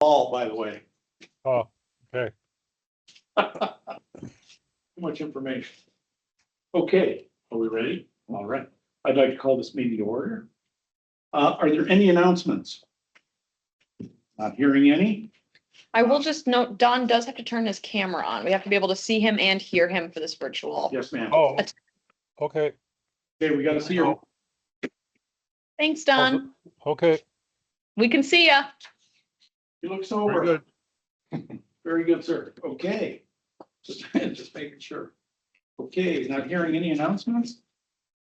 All, by the way. Oh, okay. Too much information. Okay, are we ready? All right. I'd like to call this meeting to order. Are there any announcements? Not hearing any? I will just note, Don does have to turn his camera on. We have to be able to see him and hear him for this virtual. Yes, ma'am. Oh, okay, Okay, we gotta see her. Thanks, Don. okay, We can see ya. You look very sober. good. Very good, sir. Okay. Just making sure. Okay, not hearing any announcements?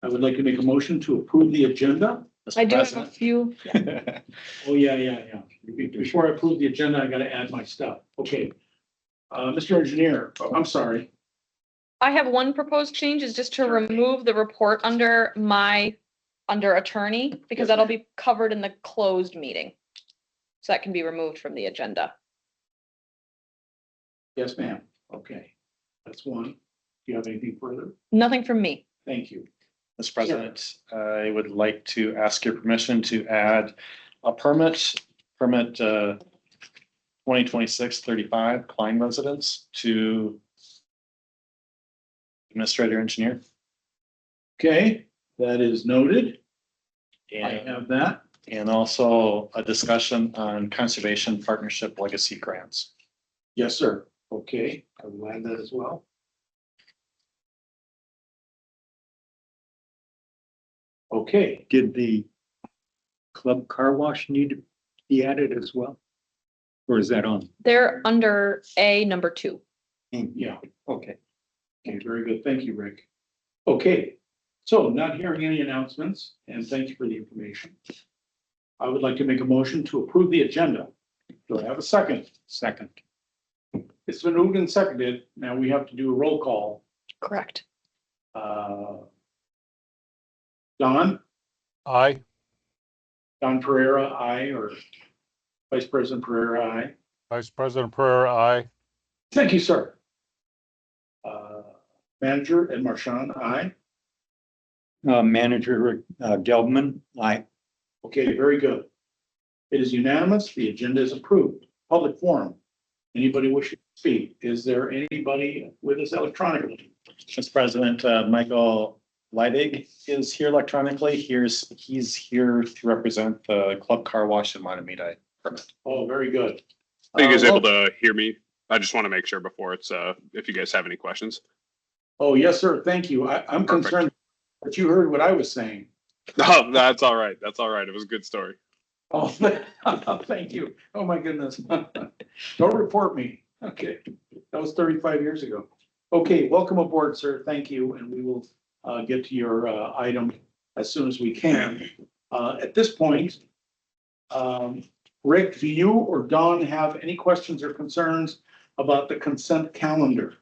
I would like to make a motion to approve the agenda. I do have a few. Oh, yeah. Before I approve the agenda, I gotta add my stuff. Okay. Mr. Engineer, I'm sorry. I have one proposed change is just to remove the report under attorney, because Yes, that'll ma'am. be covered in the closed meeting. So that can be removed from the agenda. Yes, ma'am. Okay. That's one. Do you have anything further? Nothing from me. Thank you. Mr. President, I would like to ask your permission to add a permit 2026-35 Klein residence to administrator engineer. Okay, that is noted. I And, have that. and also a discussion on conservation partnership legacy grants. Yes, sir. Okay, I will add that as well. Okay, Did the club car wash need to be added as well? Or is that on? They're under A number 2. yeah. Okay. Okay, very good. Thank you, Rick. Okay, so not hearing any announcements, and thank you for the information. I would like to make a motion to approve the agenda. Do I have a second? Second. It's been moved and seconded. Now we have to do a roll call. Correct. Don Aye, Pereira, aye, or Vice President Pereira, aye. Vice President Pereira, aye. Thank you, sir. Manager Ed Marchand, aye. Manager Gelbman, aye. Okay, very good. It is unanimous. The agenda is approved. Public forum. Anybody wishing to speak? Is there anybody with us electronically? Mr. President, Michael Leidig is here electronically. He's here to represent the club car wash in Montemita permit. Oh, very good. Are you guys able well- to hear me? I just want to make sure before it's, if you guys have any questions. Oh, yes, sir. Thank you. I'm Perfect. concerned that you heard what I was saying. Oh, that's all right. That's all right. It was a good story. Oh, thank you. Oh, my goodness. Don't report me. Okay, that was 35 years ago. Okay, welcome aboard, sir. Thank you, and we will get to your item as soon as we can. At this point, Rick, do you or Don have any questions or concerns about the consent calendar?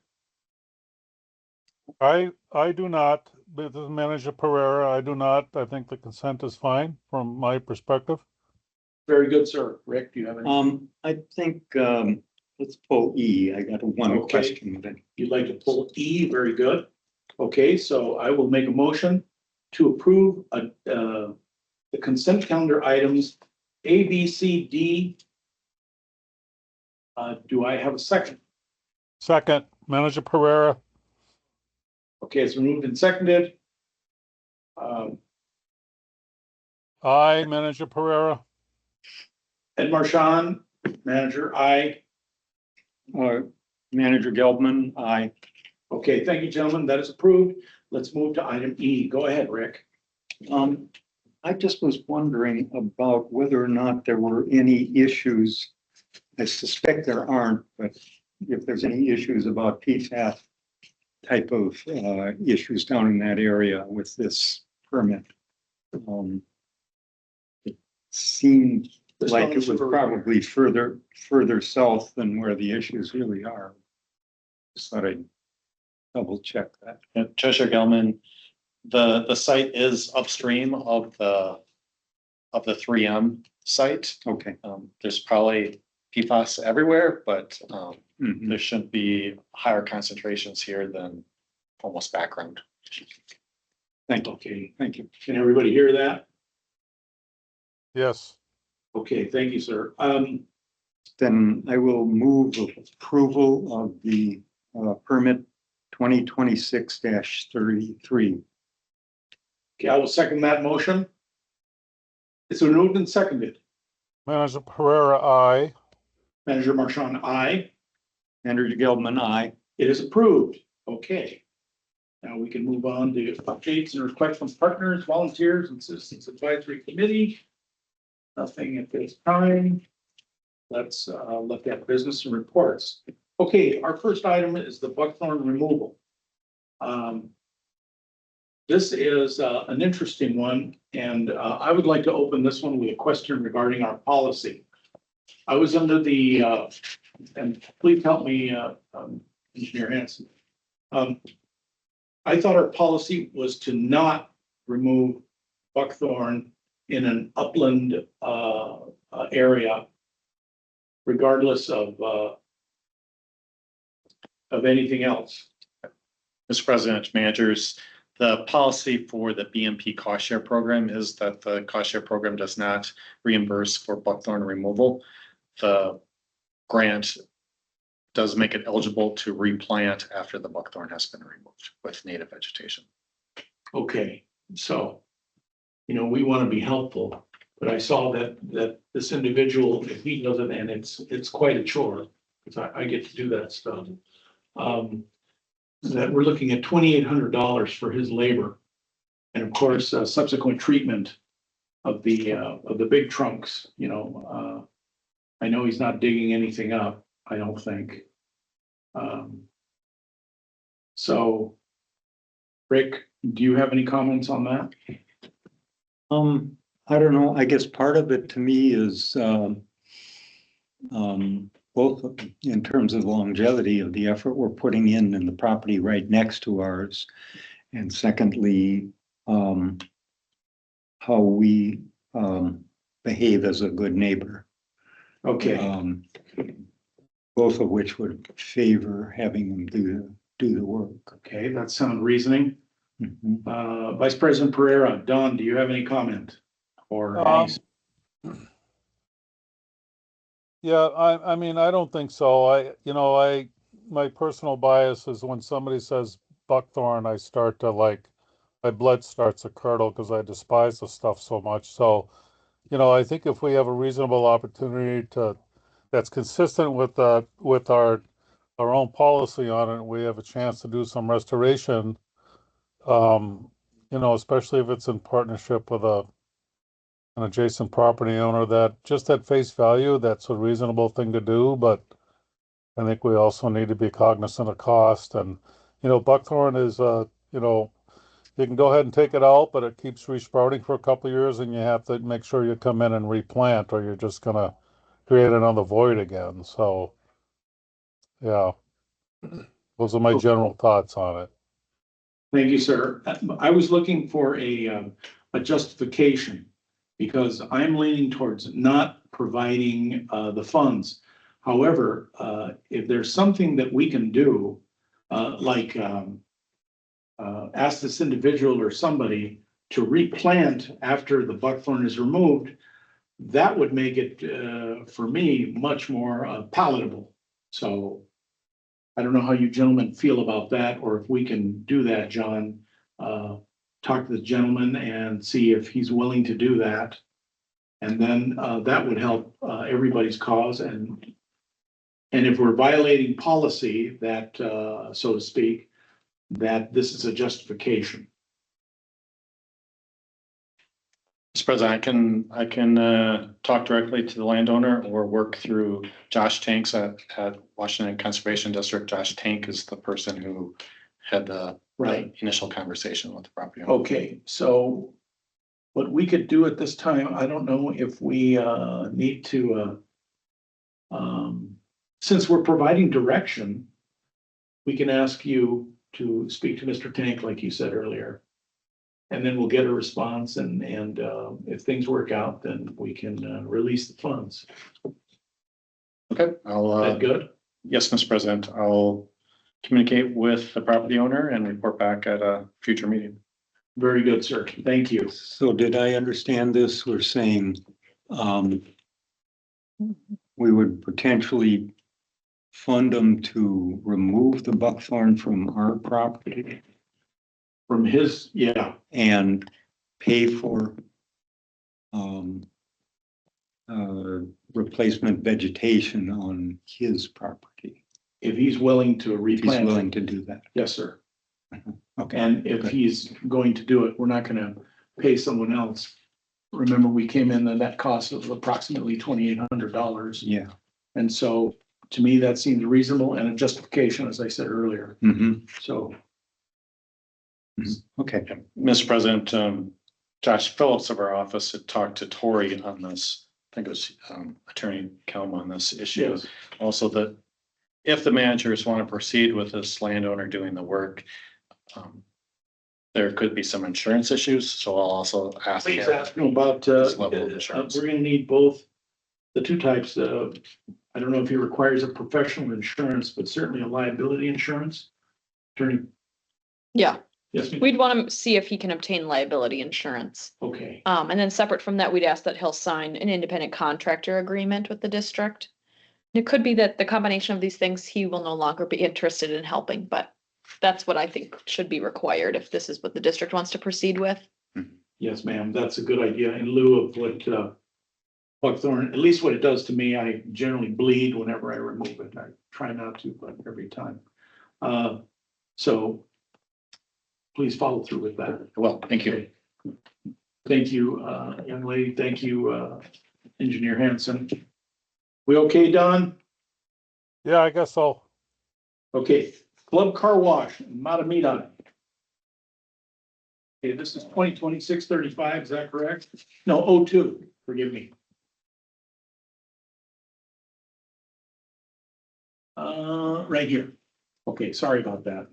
I do not, but this is Manager Pereira, I do not. I think the consent is fine from my perspective. Very good, sir. Rick, do you have any? I think, let's pull E. I got one Okay. question with it. You'd like to pull E? Very good. Okay, so I will make a motion to approve the consent calendar items A, B, C, D. Do I have a second? Second, Manager Pereira, Okay, it's been moved and seconded. aye. Manager Pereira, Ed Marchand, manager, aye. Manager Gelbman, aye. Okay, thank you, gentlemen. That is approved. Let's move to item E. Go ahead, Rick. I just was wondering about whether or not there were any issues. I suspect there aren't, but if there's any issues about PFAS type of issues down in that area with this permit. It seemed like it was probably further south than where the issues really are. Just thought I'd double check that. Treasurer Gelman, the site is upstream of the 3M site. Okay. There's probably PFAS everywhere, but Mhm. there shouldn't be higher concentrations here than almost background. Thank you. Okay, Thank you. can everybody hear that? yes. Okay, thank you, sir. Then I will move approval of the permit 2026-33. Okay, I will second that motion. It's been moved and seconded. Manager Pereira, aye. Manager Marchand, aye. Andrew Gelman, aye. It is approved. Okay. Now we can move on to updates and requests from partners, volunteers, and citizens advisory committee. Nothing at this time. Let's look at business and reports. Okay, our first item is the buckthorn removal. This is an interesting one, and I would like to open this one with a question regarding our policy. I was under the, and please help me, Engineer Hanson. I thought our policy was to not remove buckthorn in an upland area, regardless of anything else. Mr. President, managers, the policy for the BMP cost share program is that the cost share program does not reimburse for buckthorn removal. The grant does make it eligible to replant after the buckthorn has been removed with native vegetation. Okay, so, we want to be helpful, but I saw that this individual, if he does it, and it's quite a chore, because I get to do that stuff. That we're looking at $2,800 for his labor. And of course, subsequent treatment of the big trunks, I know he's not digging anything up, I don't think. So, Rick, do you have any comments on that? I don't know. I guess part of it to me is both in terms of longevity of the effort we're putting in the property right next to ours. And secondly, how we behave as a good neighbor. Okay, Both of which would favor having them do the work. okay, that's sound reasoning. Mhm. Vice President Pereira, Don, do you have any comment? Or any- Yeah, I mean, I don't think so. My personal bias is when somebody says buckthorn, I start to my blood starts to curdle because I despise the stuff so much. So, I think if we have a reasonable opportunity that's consistent with our own policy on it, we have a chance to do some restoration. Especially if it's in partnership with an adjacent property owner, that just at face value, that's a reasonable thing to do, but I think we also need to be cognizant of cost. And, buckthorn is, you can go ahead and take it out, but it keeps resprouting for a couple of years, and you have to make sure you come in and replant, or you're just gonna create another void again. So, yeah, those are my general thoughts on it. Thank you, sir. I was looking for a justification because I'm leaning towards not providing the funds. However, if there's something that we can do, like ask this individual or somebody to replant after the buckthorn is removed, that would make it for me much more palatable. So I don't know how you gentlemen feel about that, or if we can do that, John. Talk to the gentleman and see if he's willing to do that. And then that would help everybody's cause. And if we're violating policy that, so to speak, that this is a justification. Mr. President, I can talk directly to the landowner or work through Josh Tanks at Washington Conservation District. Josh Tank is the person who had the initial conversation with the property owner. Okay, so what we could do at this time, I don't know if we need to, since we're providing direction, we can ask you to speak to Mr. Tank, like you said earlier. And then we'll get a response, and if things work out, then we can release the funds. Okay, Is that good? Yes, Mr. President, I'll communicate with the property owner and report back at a future meeting. Very good, sir. Thank you. So did I understand this? We're saying we would potentially fund them to remove the buckthorn from our property From his, yeah, and pay for replacement vegetation on his property, if he's willing to if he's replant. willing to do that. Yes, sir. Okay, And if good. he's going to do it, we're not gonna pay someone else. Remember, we came in the net cost of approximately $2,800. Yeah. And so to me, that seems reasonable and a justification, as I said earlier. Mhm. So Okay, Mr. President, Josh Phillips of our office had talked to Tori on this. I think it was Attorney Kelm on this issue. yes, Also that if the managers want to proceed with this landowner doing the work, there could be some insurance issues, so I'll also ask. please him. ask him about, His level of insurance. we're gonna need both the two types of, I don't know if he requires a professional insurance, but certainly a liability insurance. Attorney, Yeah, yes, ma'am? we'd want to see if he can obtain liability insurance. Okay, And then separate from that, we'd ask that he'll sign an independent contractor agreement with the district. It could be that the combination of these things, he will no longer be interested in helping, but that's what I think should be required if this is what the district wants to proceed with. yes, ma'am, that's a good idea in lieu of what, buckthorn, at least what it does to me, I generally bleed whenever I remove it. I try not to, but every time. So please follow through with that. Well, thank you. Okay. Thank you, young lady. Thank you, Engineer Hanson. We okay, Don? Yeah, I guess so. Okay, Club Car Wash, Matamidi. Okay, this is 2026-35, is that correct? No, 02, forgive me. Right here. Okay, sorry about that.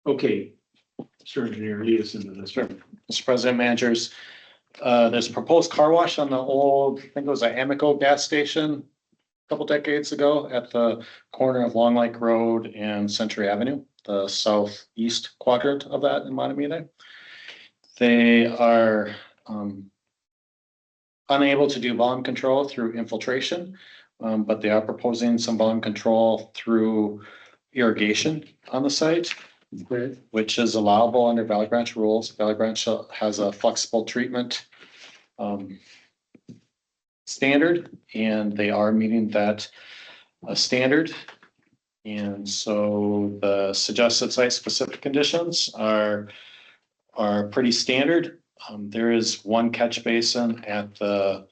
Okay, Mr. Engineer, lead us into this. Sure. Mr. President, managers, there's a proposed car wash on the old, I think it was an Amico gas station a couple decades ago at the corner of Long Lake Road and Century Avenue, the southeast quadrant of that in Matamidi. They are unable to do volume control through infiltration, but they are proposing some volume control through irrigation on the site, which is allowable under Valley Branch rules. Valley Branch has a flexible treatment standard, and they are meeting that standard. And so the suggested site-specific conditions are pretty standard. There is one catch basin at the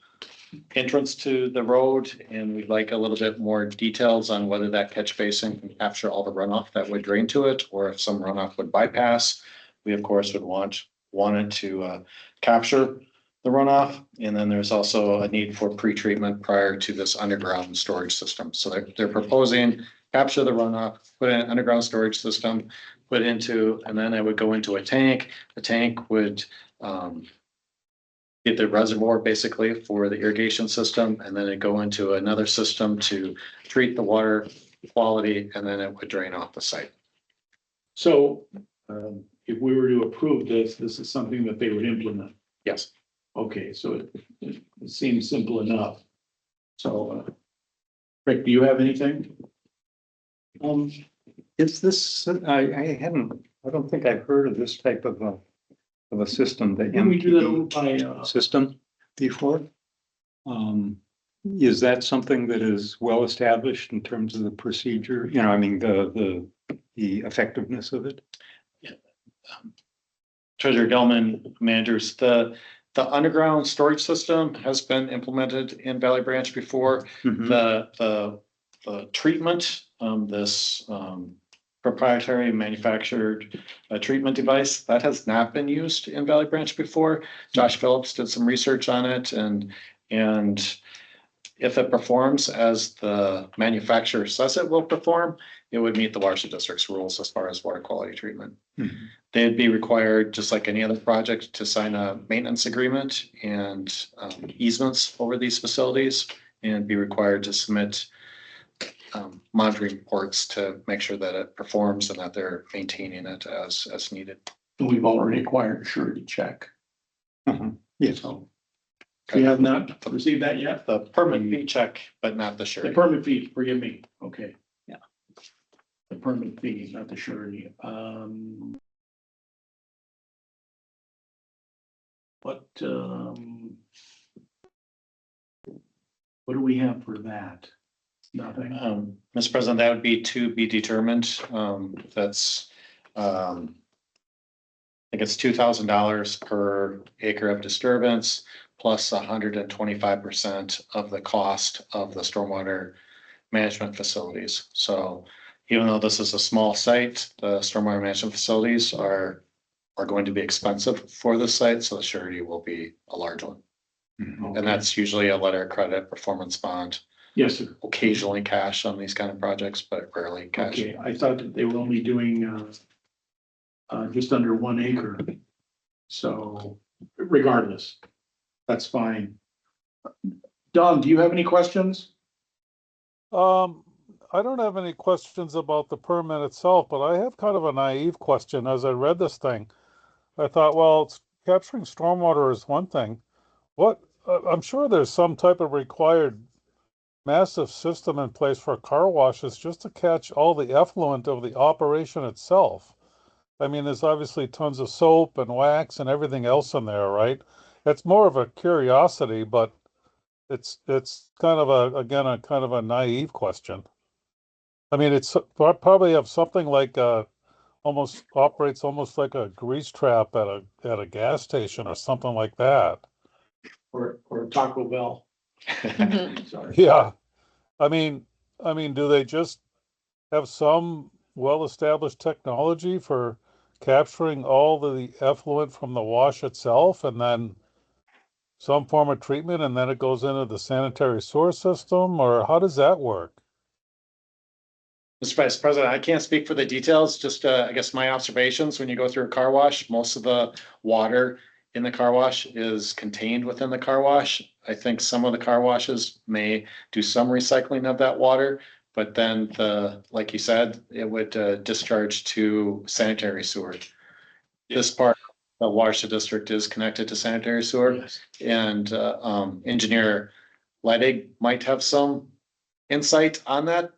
entrance to the road, and we'd like a little bit more details on whether that catch basin can capture all the runoff that would drain to it, or if some runoff would bypass. We, of course, would wanted to capture the runoff. And then there's also a need for pre-treatment prior to this underground storage system. So they're proposing capture the runoff, put in an underground storage system, put into, and then it would go into a tank. The tank would get the reservoir basically for the irrigation system, and then it go into another system to treat the water quality, and then it would drain off the site. So, if we were to approve this, this is something that they would implement. Yes. Okay, so it seems simple enough. So, Rick, do you have anything? is this, I don't think I've heard of this type of a system, the Can we do that MPD over by, system before. Is that something that is well established in terms of the procedure? You know, I mean, the effectiveness of it? Treasurer Gelman, managers, the underground storage system has been implemented in Valley Branch before. Mhm. The treatment, this proprietary manufactured treatment device, that has not been used in Valley Branch before. Josh Phillips did some research on it, and if it performs as the manufacturer says it will perform, it would meet the Watershed District's rules as far as water quality treatment. Mhm. They'd be required, just like any other project, to sign a maintenance agreement and easements over these facilities, and be required to submit monitoring reports to make sure that it performs and that they're maintaining it as needed. we've already acquired a surety check. Uh-huh. Yes. So, We have not received that yet? The permit fee check, but not the The surety. permit fee, forgive me, okay. Yeah. The permit fee, not the surety, What do we have for that? Nothing. Mr. President, that would be to be determined. That's, I think it's $2,000 per acre of disturbance plus 125% of the cost of the stormwater management facilities. So even though this is a small site, the stormwater management facilities are going to be expensive for this site, so the surety will be a large one. And that's usually a letter of credit, performance bond, Yes, sir. occasionally cash on these kind of projects, but rarely cash. Okay, I thought that they were only doing just under 1 acre. So regardless, that's fine. Don, do you have any questions? I don't have any questions about the permit itself, but I have kind of a naive question. As I read this thing, I thought, well, capturing stormwater is one thing. I'm sure there's some type of required massive system in place for car washes just to catch all the effluent of the operation itself. I mean, there's obviously tons of soap and wax and everything else in there, right? It's more of a curiosity, but it's kind of a kind of a naive question. I mean, it's probably have something like almost operates almost like a grease trap at a gas station or something like that. Or Taco Bell? Mhm. Sorry. Yeah. I mean, do they just have some well-established technology for capturing all the effluent from the wash itself and then some form of treatment and then it goes into the sanitary sewer system, or how does that work? Mr. Vice President, I can't speak for the details, just I guess my observations, when you go through a car wash, most of the water in the car wash is contained within the car wash. I think some of the car washes may do some recycling of that water, but then like you said, it would discharge to sanitary sewer. This part, the Watershed District is connected to sanitary sewer, Yes. and Engineer Leidig might have some insight on that.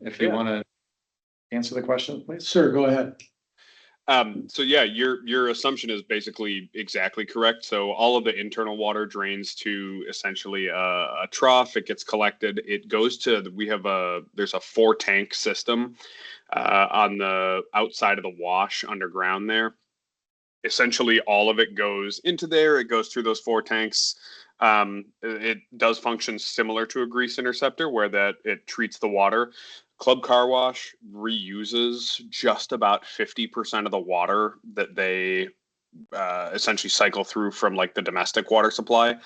If you want to answer the question, please. Sir, go ahead. So yeah, your assumption is basically exactly correct. So all of the internal water drains to essentially a trough. It gets collected. It goes to there's a 4-tank system on the outside of the wash underground there. Essentially, all of it goes into there. It goes through those 4 tanks. It does function similar to a grease interceptor, where that it treats the water. Club Car Wash reuses just about 50% of the water that they essentially cycle through from like the domestic water supply,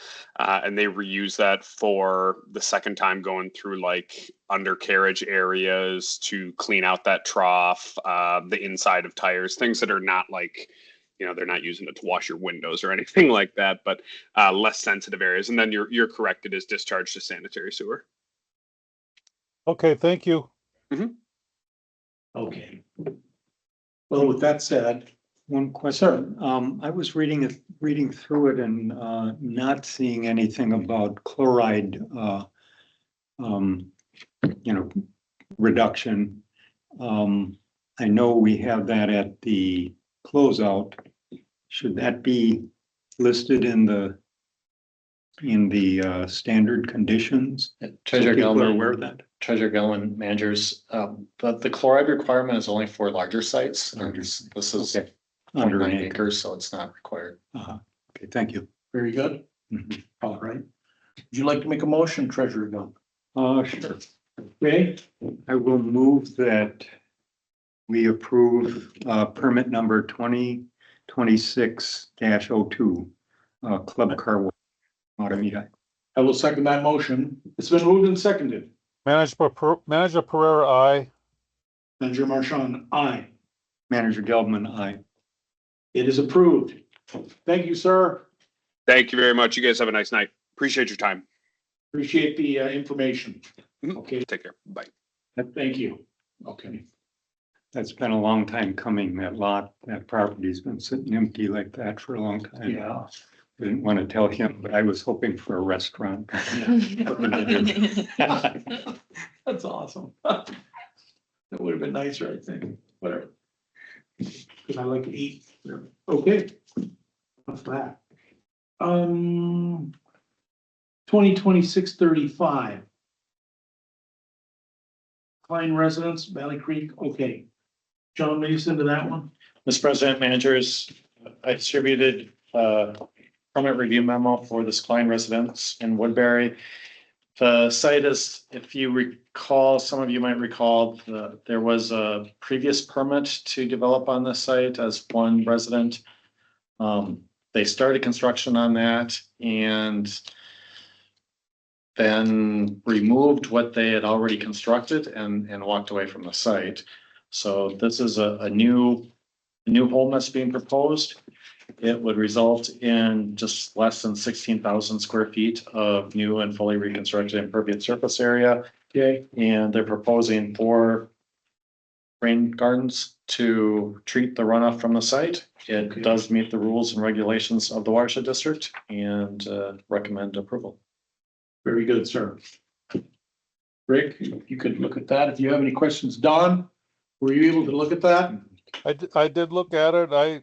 and they reuse that for the second time going through like undercarriage areas to clean out that trough, the inside of tires, things that are not like, they're not using it to wash your windows or anything like that, but less sensitive areas. And then you're correct, it is discharged to sanitary sewer. Okay, thank you. Okay. Well, with that said, One question. I was reading through it and not seeing anything about chloride, reduction. I know we have that at the closeout. Should that be listed in the standard conditions? Treasurer People are Gilman, aware of that. Treasurer Gilman, managers, but the chloride requirement is only for larger sites. And this is Okay. Under 0.9 an acre. acres, so it's not required. Okay, thank you. very good. Mhm. All right. Would you like to make a motion, Treasurer Gunn? Sure. Okay, I will move that we approve permit number 2026-02, Club Car Wash, Matamita. I will second that motion. It's been moved and seconded. Manager Pereira, aye. Manager Marchand, aye. Manager Gelman, aye. It is approved. Thank you, sir. Thank you very much. You guys have a nice night. Appreciate your time. Appreciate the information. Mhm. Okay, Take care. Bye. thank you. Okay. That's been a long time coming. That property's been sitting empty like that for a long time. Yeah, Didn't want to tell him, but I was hoping for a restaurant. That's awesome. That would have been nicer, I think, whatever. Cause I like to eat. Okay. What's that? 2026-35. Klein residence, Valley Creek, okay. John, lead us into that one? Mr. President, managers, I distributed permit review memo for this Klein residence in Woodbury. The site is, if you recall, some of you might recall, there was a previous permit to develop on this site as one resident. They started construction on that and then removed what they had already constructed and walked away from the site. So this is a new home that's being proposed. It would result in just less than 16,000 square feet of new and fully reconstructed impervious surface area. Okay. And they're proposing 4 rain gardens to treat the runoff from the site. It Okay. does meet the rules and regulations of the Watershed District and recommend approval. Very good, sir. Rick, you could look at that. If you have any questions, Don, were you able to look at that? I did look at it. I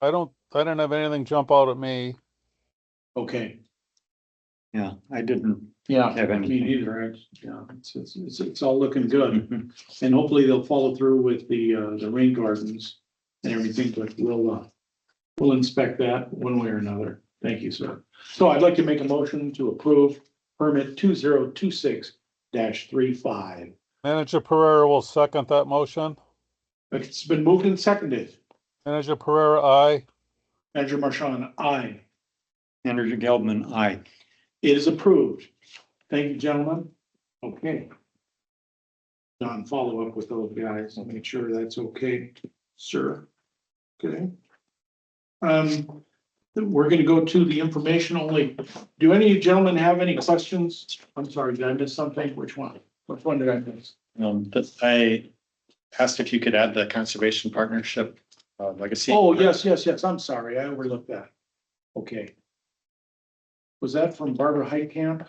didn't have anything jump out at me. Okay, Yeah, I didn't yeah, have me anything. neither. It's all looking good. And hopefully they'll follow through with the rain gardens and everything, but we'll inspect that one way or another. Thank you, sir. So I'd like to make a motion to approve permit 2026-35. Manager Pereira will second that motion. It's been moved and seconded. Manager Pereira, aye. Manager Marchand, aye. Manager Geldman, aye. It is approved. Thank you, gentlemen. Okay. Don, follow up with those guys and make sure that's okay, sir. Okay. We're gonna go to the information only. Do any of you gentlemen have any questions? I'm sorry, did I miss something? Which one? Which one did I miss? I asked if you could add the conservation partnership legacy. Oh, yes. I'm sorry. I overlooked that. Okay. Was that from Barbara Heitkamp?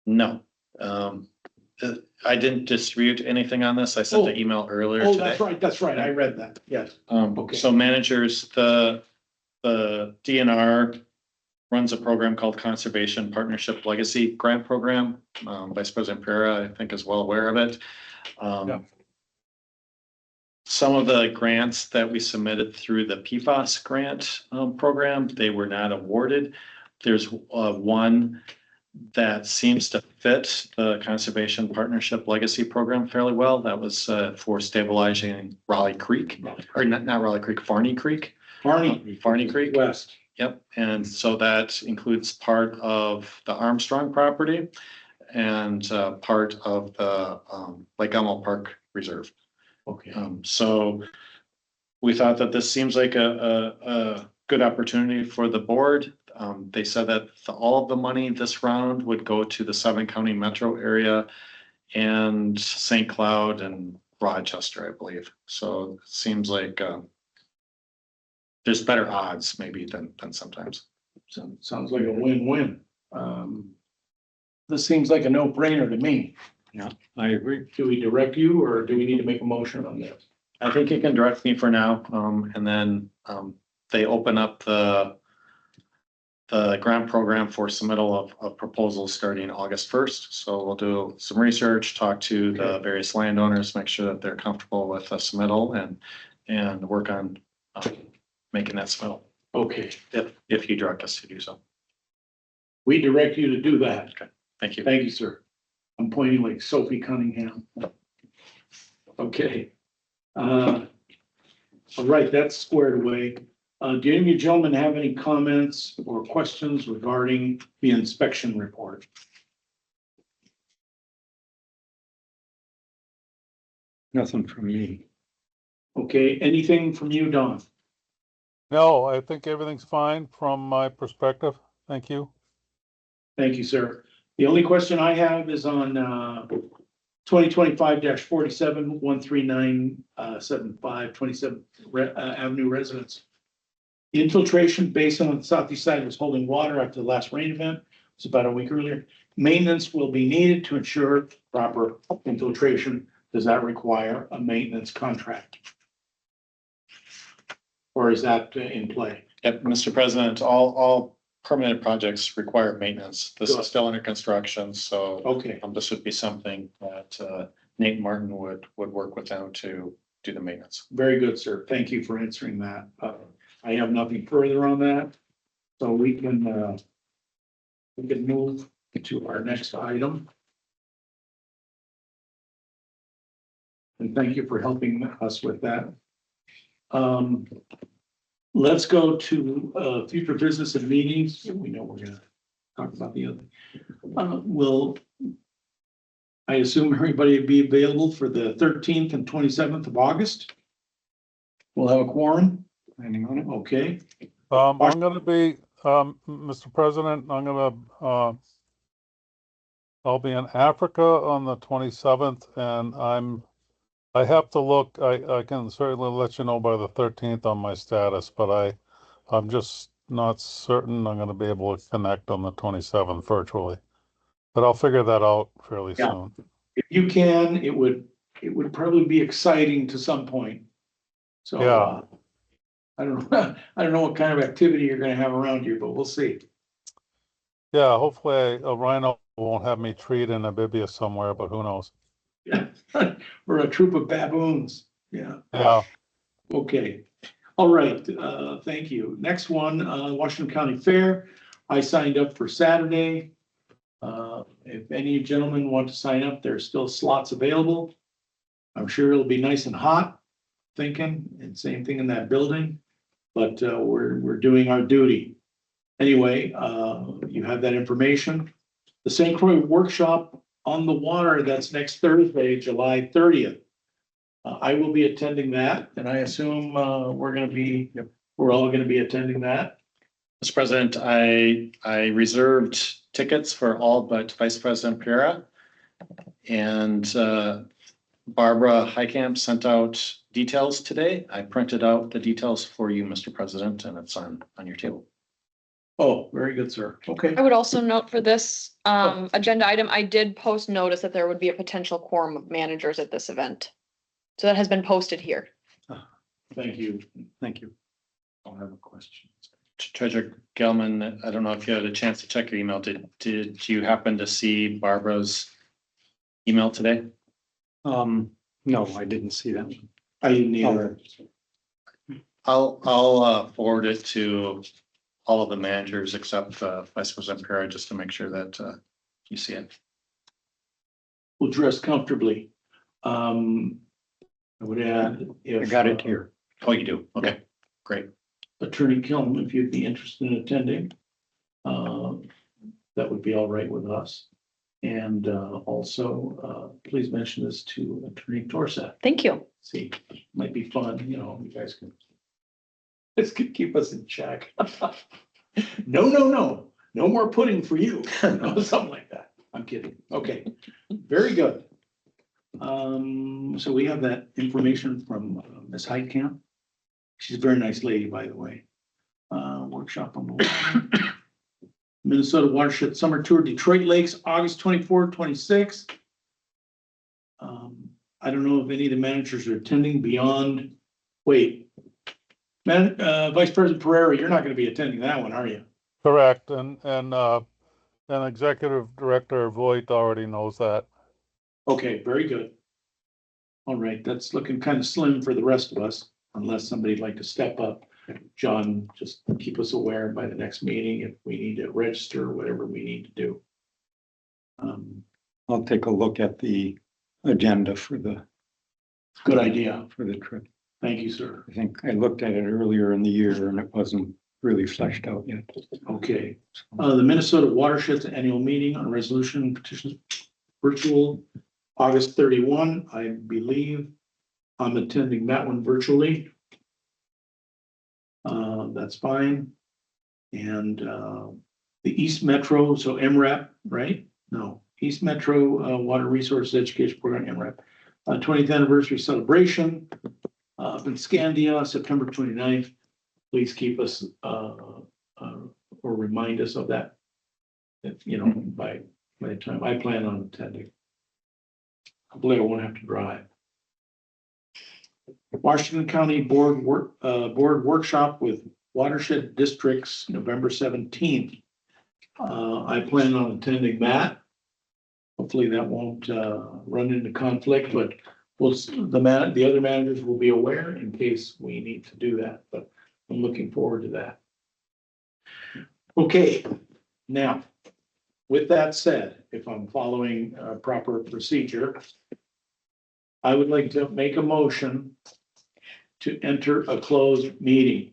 No. I didn't distribute anything on this. I sent the email earlier Oh, today. that's right. I read that. Yes. Okay. So managers, the DNR runs a program called Conservation Partnership Legacy Grant Program. Vice President Pereira, I think, is well aware of it. Yeah. Some of the grants that we submitted through the PFAS grant program, they were not awarded. There's one that seems to fit the Conservation Partnership Legacy Program fairly well. That was for stabilizing Raleigh Creek, or not Raleigh Creek, Farney Creek. Farney Creek. West. Yep, and so that includes part of the Armstrong property and part of the Lake Elmo Park Reserve. Okay. So we thought that this seems like a good opportunity for the board. They said that all of the money this round would go to the 7-county metro area and St. Cloud and Rochester, I believe. So it seems like there's better odds maybe than sometimes. So sounds like a win-win. This seems like a no-brainer to me. I agree. Do we direct you or do we need to make a motion on this? I think you can direct me for now, and then they open up the grant program for submittal of proposals starting August 1st. So we'll do some research, talk to the various landowners, make sure that they're comfortable with the submittal and work on making that submittal, Okay, if you direct us to do so. we direct you to do that. Thank you. Thank you, sir. I'm pointing like Sophie Cunningham. Okay. All right, that's squared away. Do any of you gentlemen have any comments or questions regarding the inspection report? Nothing from me. Okay, anything from you, Don? No, I think everything's fine from my perspective. Thank you. Thank you, sir. The only question I have is on 2025-47 13975 27th Avenue residence. The infiltration basin on the southeast side was holding water after the last rain event. It was about a week earlier. Maintenance will be needed to ensure proper infiltration. Does that require a maintenance contract? Or is that in play? Yep, Mr. President, all permanent projects require maintenance. This Good. is still under construction, so Okay, this would be something that Nate Martin would work with them to do the maintenance. very good, sir. Thank you for answering that. I have nothing further on that. So we can move to our next item. And thank you for helping us with that. Let's go to future business and meetings. We know we're gonna talk about the other. I assume everybody will be available for the 13th and 27th of August. We'll have a quorum. Planning on it. Okay, I'm gonna be, Mr. President, I'll be in Africa on the 27th, and I have to look, I can certainly let you know by the 13th on my status, but I'm just not certain I'm gonna be able to connect on the 27th virtually. But I'll figure that out fairly Yeah. soon. if you can, it would probably be exciting to some point. So, Yeah. I don't know, I don't know what kind of activity you're gonna have around you, but we'll see. Yeah, hopefully a rhino won't have me treed in Namibia somewhere, but who knows? Yeah, we're a troop of baboons. Yeah, Yeah, okay. All right, thank you. Next one, Washington County Fair. I signed up for Saturday. If any gentlemen want to sign up, there's still slots available. I'm sure it'll be nice and hot, thinking, and same thing in that building. But we're doing our duty. Anyway, you have that information. The St. Croix Workshop on the Water, that's next Thursday, July 30th. I will be attending that, and I assume we're all gonna be attending that. Mr. President, I reserved tickets for all but Vice President Pereira. And Barbara Highcamp sent out details today. I printed out the details for you, Mr. President, and it's on your table. Oh, very good, sir. Okay, I would also note for this agenda item, I did post notice that there would be a potential quorum of managers at this event. So that has been posted here. thank you. Thank you. I'll have a question. Treasurer Gelman, I don't know if you had a chance to check your email. Did you happen to see Barbara's email today? No, I didn't see that one. I didn't either. I'll forward it to all of the managers except Vice President Pereira, just to make sure that you see it. We'll dress comfortably. I would add if. I got it here. Oh, you do? Okay, great. Attorney Kilman, if you'd be interested in attending, that would be all right with us. And also, please mention this to Attorney Dorsett. Thank you. See, might be fun, you know, you guys can. This could keep us in check. No more pudding for you, something like that. I'm kidding. Okay, very good. So we have that information from Ms. Heitkamp. She's a very nice lady, by the way. Workshop on the water. Minnesota Watershed Summer Tour, Detroit Lakes, August 24, 26. I don't know if any of the managers are attending beyond, wait. Vice President Pereira, you're not gonna be attending that one, are you? correct. And Executive Director Voigt already knows that. Okay, very good. All right, that's looking kind of slim for the rest of us, unless somebody'd like to step up. John, just keep us aware by the next meeting if we need to register or whatever we need to do. I'll take a look at the agenda for the Good idea. trip. Thank you, sir. I think I looked at it earlier in the year and it wasn't really fleshed out yet. Okay, the Minnesota Watershed's annual meeting on resolution and petitions virtual August 31, I believe. I'm attending that one virtually. That's fine. And the East Metro, so MRAP, right? No, East Metro Water Resources Education Program, MRAP. 20th anniversary celebration in Scandia, September 29th. please keep us, or remind us of that. If, you know, by the time I plan on attending. Hopefully I won't have to drive. Washington County Board Workshop with Watershed Districts, November 17th. I plan on attending that. Hopefully that won't run into conflict, but the other managers will be aware in case we need to do that, but I'm looking forward to that. Okay, now, with that said, if I'm following proper procedure, I would like to make a motion to enter a closed meeting.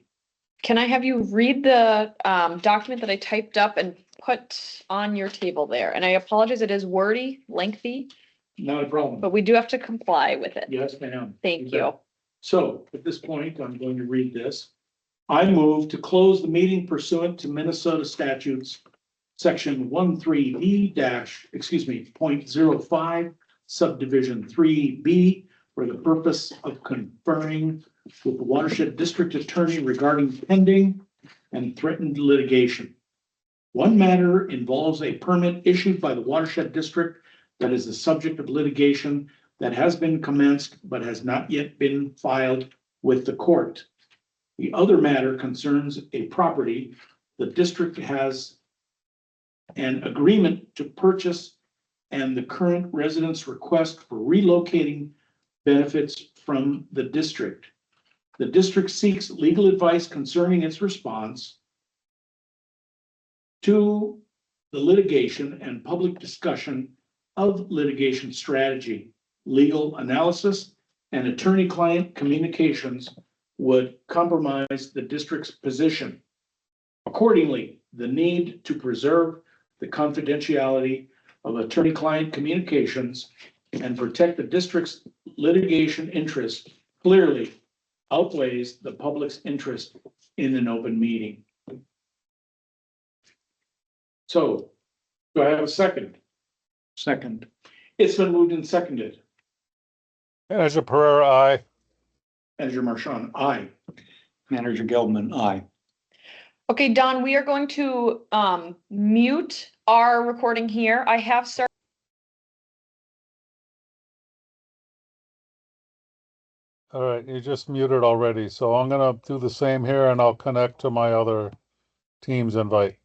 Can I have you read the document that I typed up and put on your table there? And I apologize, it is wordy, lengthy, Not a problem. but we do have to comply with it. Yes, ma'am. Thank you. So at this point, I'm going to read this. I move to close the meeting pursuant to Minnesota statutes, section 13B .05, subdivision 3B, for the purpose of conferring with the Watershed District Attorney regarding pending and threatened litigation. One matter involves a permit issued by the Watershed District that is the subject of litigation that has been commenced but has not yet been filed with the court. The other matter concerns a property the district has an agreement to purchase and the current residents' request for relocating benefits from the district. The district seeks legal advice concerning its response to the litigation and public discussion of litigation strategy, legal analysis, and attorney-client communications would compromise the district's position. Accordingly, the need to preserve the confidentiality of attorney-client communications and protect the district's litigation interest clearly outweighs the public's interest in an open meeting. So, do I have a second? Second, It's been moved and seconded. Manager Pereira, aye. Manager Marchand, aye. Manager Geldman, aye. Okay, Don, we are going to mute our recording here. I have started. All right, you just muted already, so I'm gonna do the same here and I'll connect to my other Teams invite.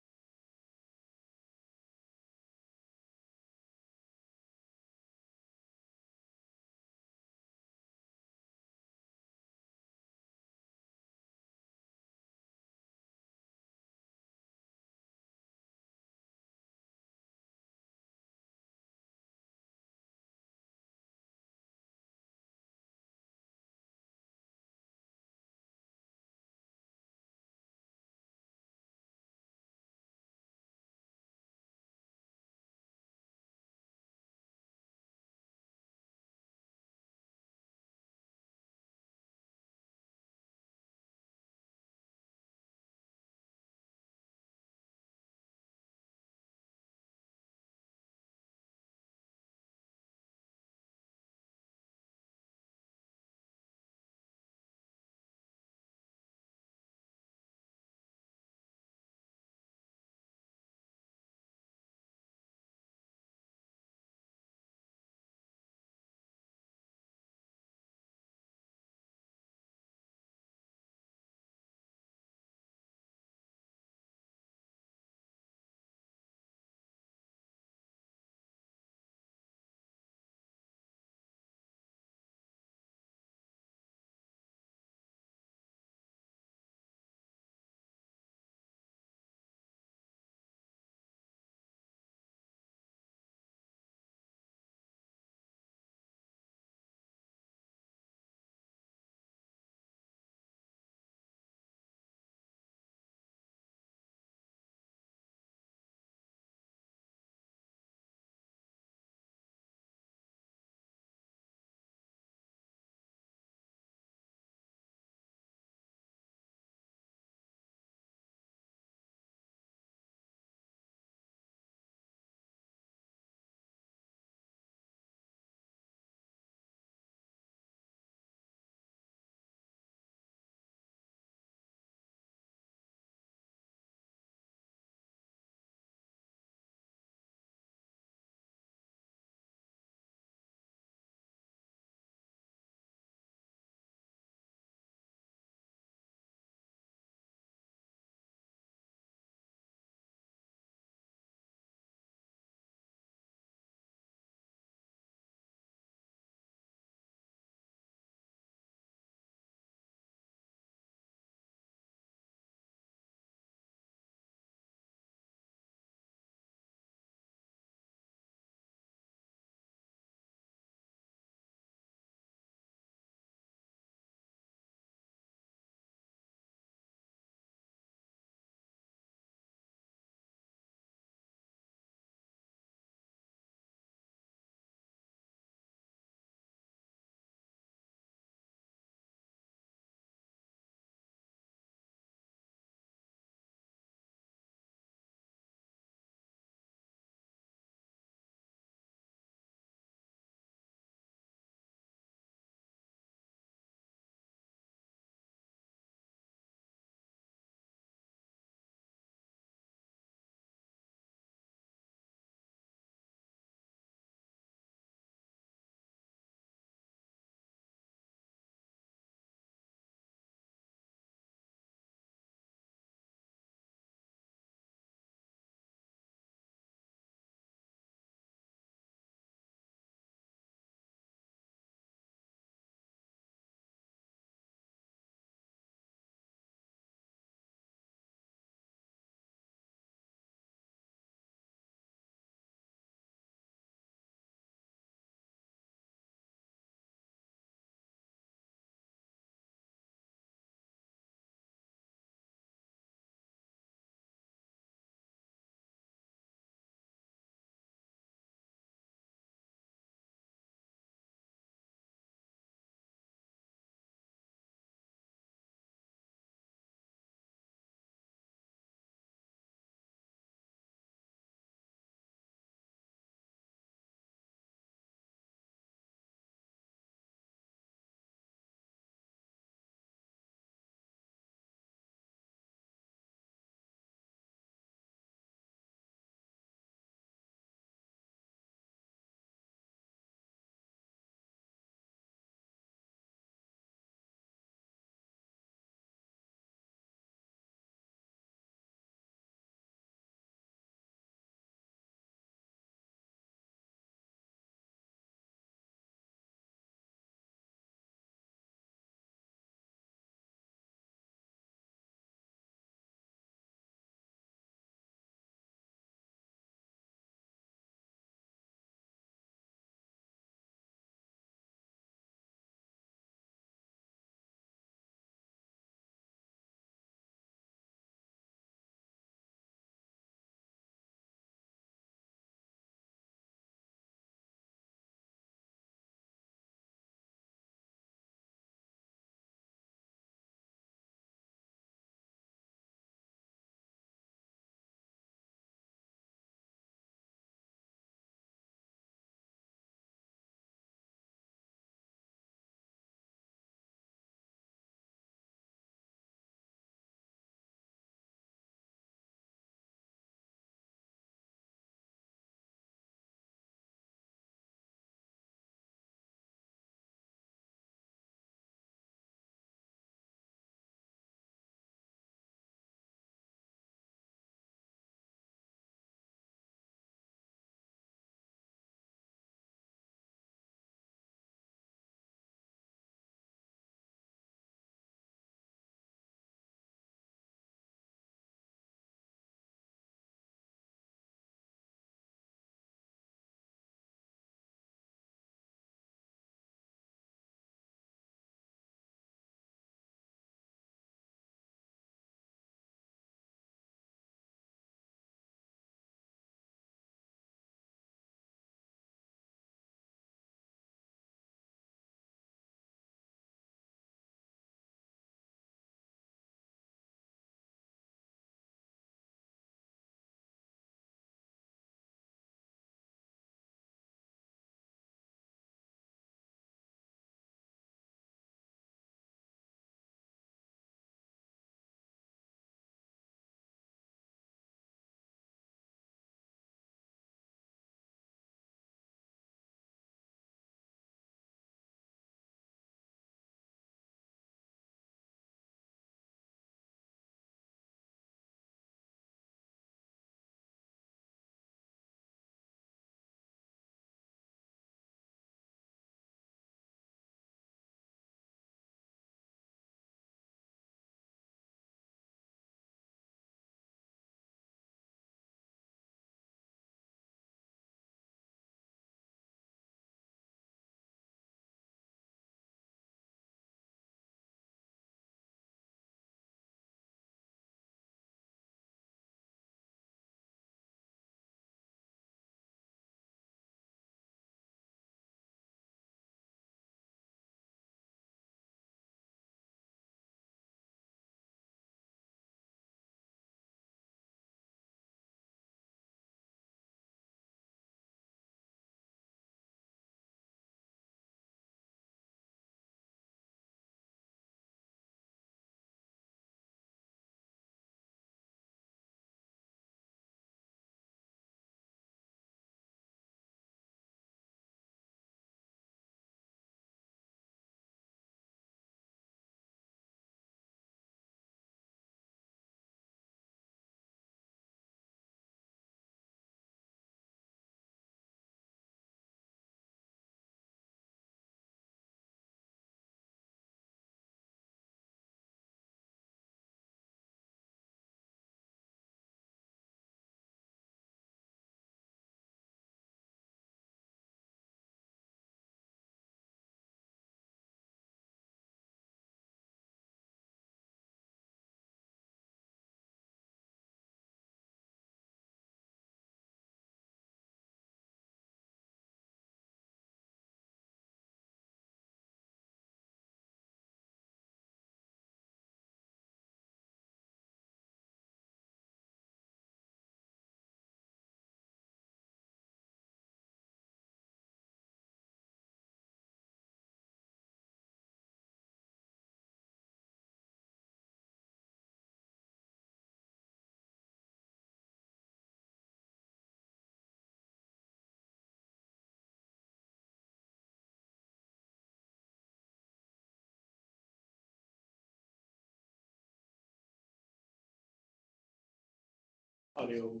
Audio.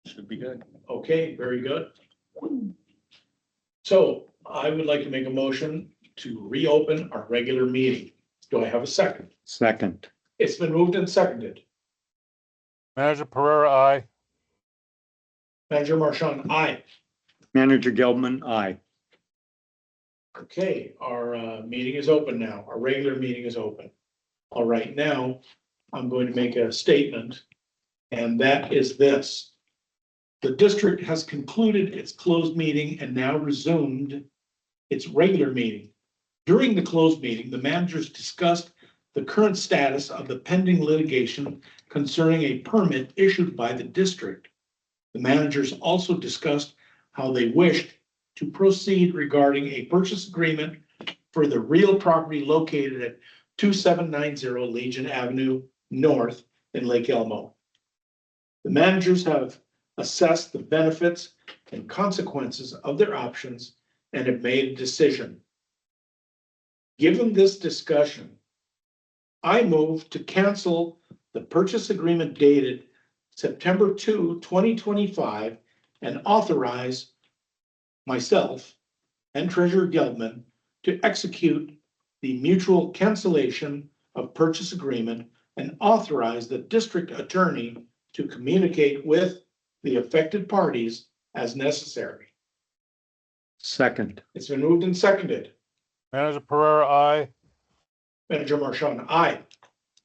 Should be good. Okay, very good. So I would like to make a motion to reopen our regular meeting. Do I have a second? Second. It's been moved and seconded. Manager Pereira, aye. Manager Marchand, aye. Manager Gelman, aye. Okay, our meeting is open now. Our regular meeting is open. All right, now I'm going to make a statement, and that is this. The district has concluded its closed meeting and now resumed its regular meeting. During the closed meeting, the managers discussed the current status of the pending litigation concerning a permit issued by the district. The managers also discussed how they wished to proceed regarding a purchase agreement for the real property located at 2790 Legion Avenue North in Lake Elmo. The managers have assessed the benefits and consequences of their options and have made a decision. Given this discussion, I move to cancel the purchase agreement dated September 2, 2025, and authorize myself and Treasurer Geldman to execute the mutual cancellation of purchase agreement and authorize the district attorney to communicate with the affected parties as necessary. Second. It's been moved and seconded. Manager Pereira, aye. Manager Marchand, aye.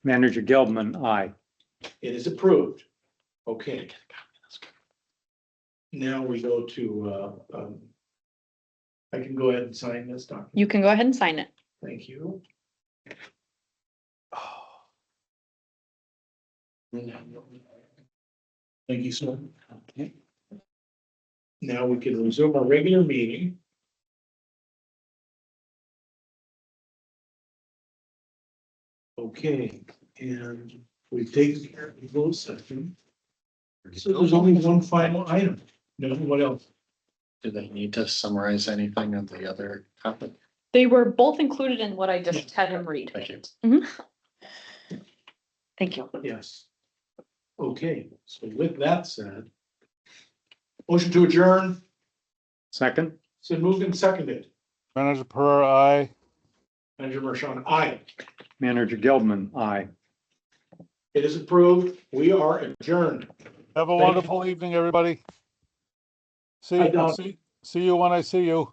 Manager Gelman, aye. It is approved. Okay. Now we go to, I can go ahead and sign this document. You can go ahead and sign it. Thank you. Thank you, sir. Okay. Now we can resume our regular meeting. Okay, and we've taken care of the closed session. So there's only one final item. No, what else? Do they need to summarize anything of the other topic? They were both included in what I just had him read. Thank you. Thank you. Yes. Okay, so with that said, motion to adjourn, Second. so moved and seconded. Manager Pereira, aye. Manager Marchand, aye. Manager Gelman, aye. It is approved. We are adjourned. Have a Thank you. wonderful evening, everybody. Hi, Don. See you when I see you.